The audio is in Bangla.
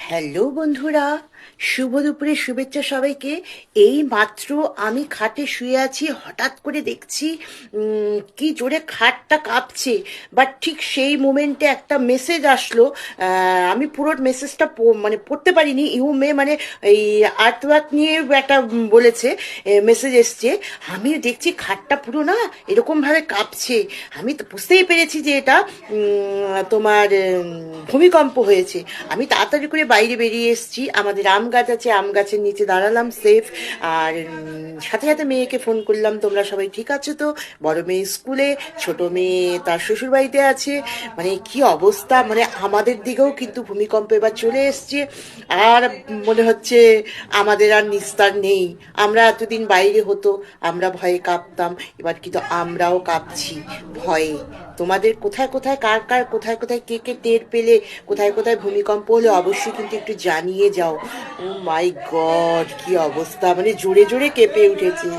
হ্যালো বন্ধুরা, শুভ দুপুরে শুভেচ্ছা সবাইকে। এই মাত্র আমি খাটে শুয়ে আছি, হঠাৎ করে দেখছি কি জোরে খাটটা কাঁপছে। বাট ঠিক সেই মোমেন্টে একটা মেসেজ আসলো। আমি পুরো মেসেজটা মানে পড়তে পারিনি। ইউমে মানে এই আর্টওয়ার্ক নিয়ে একটা বলেছে, মেসেজ এসছে। আমি দেখছি খাটটা পুরো না এরকমভাবে কাঁপছে। আমি তো বুঝতেই পেরেছি যে এটা তোমার ভূমিকম্প হয়েছে। আমি তাড়াতাড়ি করে বাইরে বেরিয়ে এসেছি, আমাদের আম গাছ আছে, আম গাছের নিচে দাঁড়ালাম সেফ। আর সাথে সাথে মেয়েকে ফোন করলাম, তোমরা সবাই ঠিক আছো তো? বড় মেয়ে স্কুলে, ছোট মেয়ে তার শ্বশুর বাড়িতে আছে। মানে কি অবস্থা, মানে আমাদের দিকেও কিন্তু ভূমিকম্প এবার চলে এসছে। আর মনে হচ্ছে আমাদের আর নিস্তার নেই। আমরা এতদিন বাইরে হতো, আমরা ভয়ে কাঁপতাম, এবার কিন্তু আমরাও কাঁপছি ভয়ে। তোমাদের কোথায় কোথায় কার কার কোথায় কোথায় কে কে টের পেলে, কোথায় কোথায় ভূমিকম্প হলে অবশ্যই কিন্তু একটু জানিয়ে যাও। ও মাই গড, কি অবস্থা, মানে জোরে জোরে কেঁপে উঠেছে।